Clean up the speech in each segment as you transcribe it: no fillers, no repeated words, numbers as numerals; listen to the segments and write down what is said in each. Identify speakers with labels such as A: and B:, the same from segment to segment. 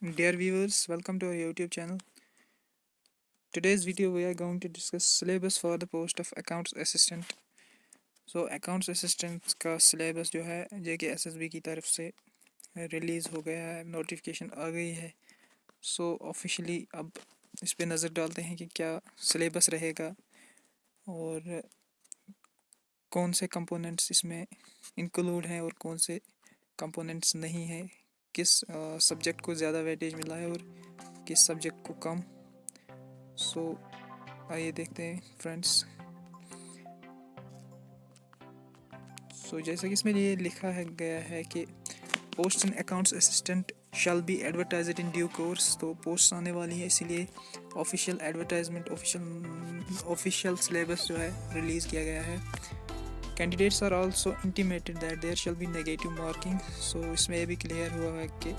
A: Dear viewers, welcome to our YouTube channel. Today's video we are going to discuss syllabus for the post of accounts assistant. So accounts assistant का syllabus जो है JKSSB की तरफ से release हो गया है, नोटिफिकेशन आ गई है. So ऑफिशियली अब इस पे नज़र डालते हैं कि क्या syllabus रहेगा और कौन से कंपोनेंट्स इसमें इंक्लूड हैं और कौन से कंपोनेंट्स नहीं हैं, किस सब्जेक्ट को ज़्यादा वेटेज मिला है और किस सब्जेक्ट को कम. सो आइए देखते हैं फ्रेंड्स. सो जैसा कि इसमें ये लिखा है गया है कि post in accounts assistant shall be advertised in due course. तो पोस्ट आने वाली है, इसीलिए ऑफिशियल एडवर्टाइजमेंट ऑफिशियल सिलेबस जो है रिलीज़ किया गया है. Candidates are also intimated that there shall be negative marking. So इसमें ये भी क्लियर हुआ है कि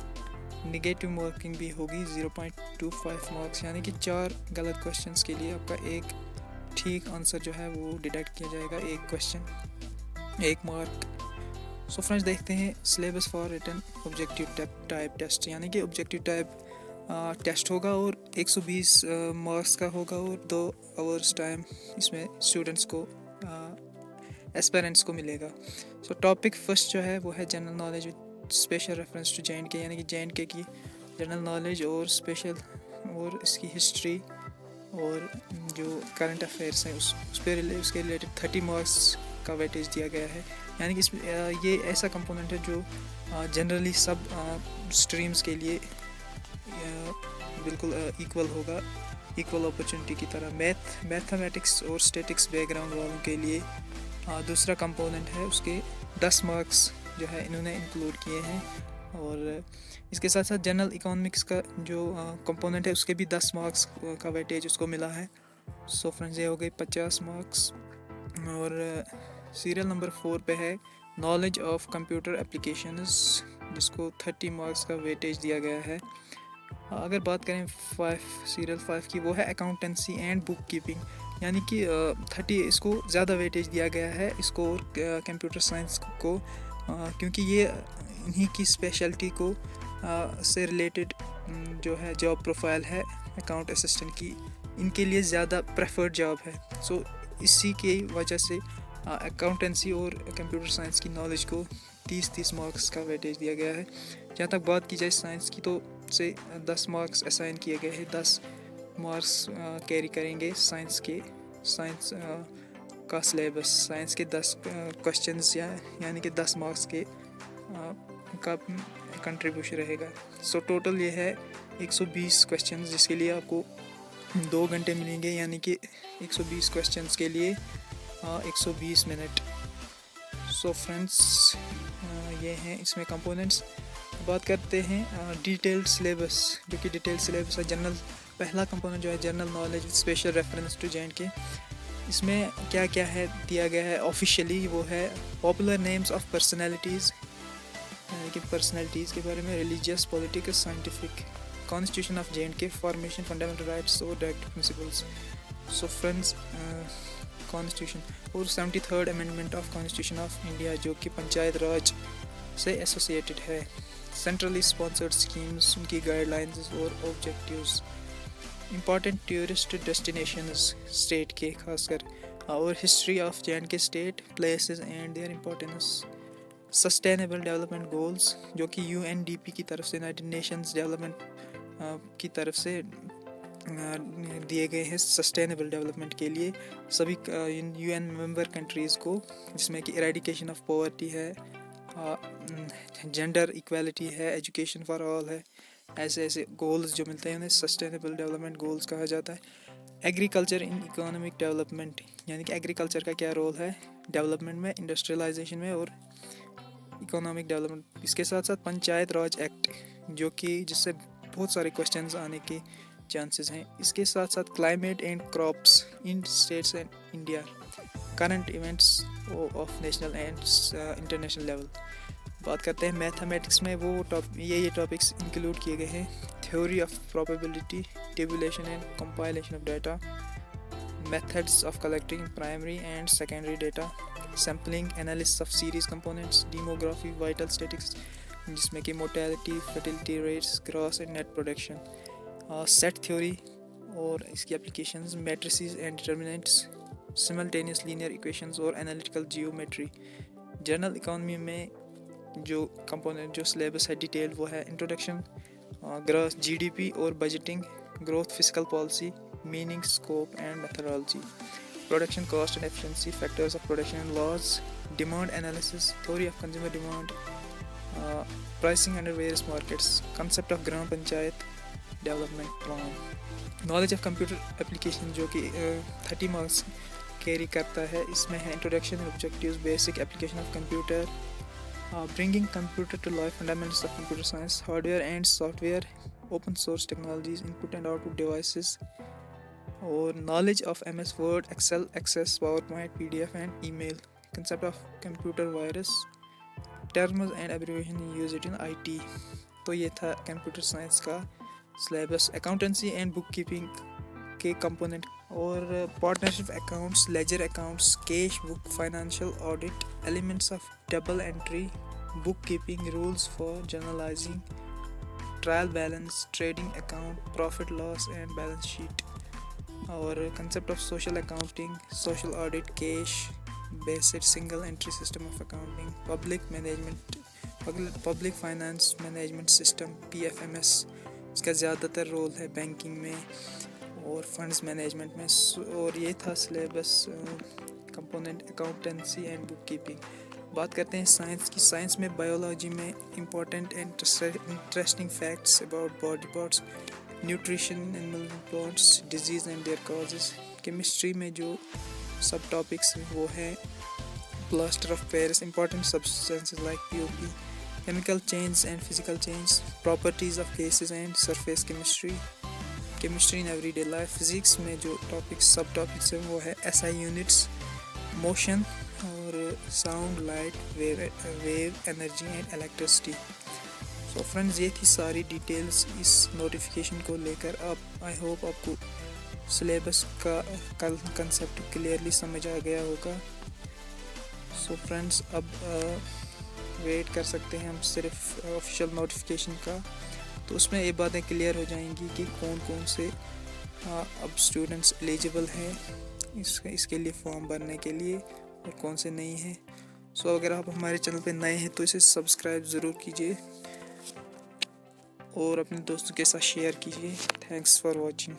A: नेगेटिव मार्किंग भी होगी 0.25 मार्क्स, यानी कि 4 गलत क्वेश्चंस के लिए आपका एक ठीक आंसर जो है वो डिडक्ट किया जाएगा. एक क्वेश्चन 1 मार्क. सो फ्रेंड्स देखते हैं syllabus for written objective type test, यानी कि ऑब्जेक्टिव टाइप टेस्ट होगा और 120 मार्क्स का होगा और 2 आवर्स टाइम इसमें स्टूडेंट्स को एस्पेरेंट्स को मिलेगा. सो टॉपिक फर्स्ट जो है वो है general knowledge with special reference to JNK, यानी कि JNK की जनरल नॉलेज और स्पेशल और इसकी हिस्ट्री और जो करंट अफेयर्स हैं उस पर उसके रिलेटेड 30 मार्क्स का वेटेज दिया गया है. यानी कि इसमें ये ऐसा कंपोनेंट है जो जनरली सब स्ट्रीम्स के लिए बिल्कुल इक्वल होगा, इक्वल अपॉर्चुनिटी की तरह. मैथमेटिक्स और स्टैटिक्स बैकग्राउंड वालों के लिए दूसरा कंपोनेंट है, उसके 10 मार्क्स जो है इन्होंने इंक्लूड किए हैं. और इसके साथ साथ जनरल इकोनॉमिक्स का जो कंपोनेंट है उसके भी 10 मार्क्स का वेटेज उसको मिला है. सो फ्रेंड्स ये हो गई 50 मार्क्स. और सीरियल नंबर 4 पे है नॉलेज ऑफ कंप्यूटर एप्लीकेशंस, जिसको 30 मार्क्स का वेटेज दिया गया है. अगर बात करें सीरियल 5 की, वो है अकाउंटेंसी एंड बुक कीपिंग, यानी कि 30 इसको ज़्यादा वेटेज दिया गया है इसको और कंप्यूटर साइंस को, क्योंकि ये इन्हीं की स्पेशलिटी को से रिलेटेड जो है जॉब प्रोफाइल है अकाउंट असिस्टेंट की, इनके लिए ज़्यादा प्रेफर्ड जॉब है. सो इसी की वजह से अकाउंटेंसी और कंप्यूटर साइंस की नॉलेज को 30 मार्क्स का वेटेज दिया गया है. जहाँ तक बात की जाए साइंस की, तो से 10 मार्क्स असाइन किए गए हैं. 10 मार्क्स कैरी करेंगे साइंस का सिलेबस. साइंस के 10 क्वेश्चंस यानी कि 10 मार्क्स के का कंट्रीब्यूशन रहेगा. सो टोटल ये है 120 क्वेश्चंस, जिसके लिए आपको 2 घंटे मिलेंगे, यानी कि 120 क्वेश्चंस के लिए 120 मिनट. सो फ्रेंड्स ये हैं इसमें कंपोनेंट्स. बात करते हैं डिटेल्ड सिलेबस, जो कि डिटेल्ड सिलेबस है. जनरल पहला कंपोनेंट जो है general knowledge with special reference to JNK. इसमें क्या क्या है दिया गया है ऑफिशियली, वो है पॉपुलर नेम्स ऑफ पर्सनैलिटीज़, यानी कि पर्सनैलिटीज़ के बारे में, religious, political, scientific, constitution of JNK, formation, fundamental rights और directive principles. So friends constitution और 73rd amendment of constitution of India, जो कि पंचायत राज से एसोसिएटेड है. सेंट्रली स्पॉन्सर्ड स्कीम्स, उनकी गाइडलाइंस और objectives, important tourist destinations state के खासकर, और history of JNK state, places and their importance, sustainable development goals, जो कि UNDP की तरफ से, यूनाइटेड नेशंस डेवलपमेंट की तरफ से दिए गए हैं सस्टेनेबल डेवलपमेंट के लिए सभी UN मेंबर कंट्रीज़ को, जिसमें कि इरेडिकेशन ऑफ पॉवर्टी है, जेंडर इक्वालिटी है, एजुकेशन फॉर ऑल है. ऐसे गोल्स जो मिलते हैं उन्हें सस्टेनेबल डेवलपमेंट गोल्स कहा जाता है. एग्रीकल्चर इन इकोनॉमिक डेवलपमेंट, यानी कि एग्रीकल्चर का क्या रोल है डेवलपमेंट में, इंडस्ट्रियलाइजेशन में और इकोनॉमिक डेवलपमेंट. इसके साथ साथ पंचायत राज एक्ट, जो कि जिससे बहुत सारे क्वेश्चंस आने के चांसेस हैं. इसके साथ साथ climate and crops in states and India, current events of national and international level. बात करते हैं मैथमेटिक्स में, वो ये टॉपिक्स इंक्लूड किए गए हैं. Theory of probability, tabulation and compilation of data, methods of collecting primary and secondary data, sampling, analysis of series components, demography, vital statistics, جس میں کہ mortality, fertility rates, gross and net production, set theory اور اس کی applications, matrices and determinants, simultaneous linear equations اور analytical geometry. General economy میں جو component جو سلیبس ہے ڈیٹیل وہ ہے introduction, gross G D P اور budgeting, growth, fiscal policy, meaning, scope and methodology, production cost and efficiency, factors of production and loss, demand analysis, theory of consumer demand, pricing under various markets, concept of gram panchayat development plan. Knowledge of computer application جو کہ 30 marks carry کرتا ہے، اس میں ہے introduction, objectives, basic application of computer, bringing computer to life, fundamentals of computer science, hardware and software, open source technologies, input and output devices, اور knowledge of M S Word, Excel, Access, PowerPoint, P D F and email, concept of computer virus, terms and abbreviation used in I T. تو یہ تھا computer science کا syllabus. Accountancy and book keeping کے component اور partnership accounts, ledger accounts, cash book, financial audit, elements of double entry, book keeping, rules for journalising, trial balance, trading account, profit loss and balance sheet, اور concept of social accounting, social audit, cash based single entry system of accounting, public management, public finance management system, P F M S, اس کا زیادہ تر role ہے banking میں اور funds management میں۔ اور یہ تھا syllabus component accountancy and book keeping. بات کرتے ہیں سائنس کی۔ سائنس میں بایولوجی میں important and interesting facts about body parts, nutrition, animal plants, disease and their causes. Chemistry میں جو سب ٹاپکس وہ ہے plaster of Paris, important substances like P O P, chemical chains and physical chains, properties of gases and surface chemistry, chemistry in everyday life. physics میں جو topics سب topics ہیں وہ ہے ایس آئی یونٹس، موشن اور sound, light, wave, energy and electricity. So friends یہ تھی ساری details اس notification کو لے کر۔ آئی ہوپ آپ کو سلیبس کا کنسیپٹ کلیئرلی سمجھ آ گیا ہوگا۔ سو فرینڈز اب ویٹ کر سکتے ہیں ہم صرف آفیشیل نوٹیفیکیشن کا، تو اس میں یہ باتیں کلیئر ہو جائیں گی کہ کون کون سے اب اسٹوڈنٹس ایلیجیبل ہیں اس کے لیے فارم بھرنے کے لیے اور کون سے نہیں ہیں۔ سو اگر آپ ہمارے چینل پہ نئے ہیں تو اسے سبسکرائب ضرور کیجیے اور اپنے دوستوں کے ساتھ شیئر کیجیے۔ Thanks for watching.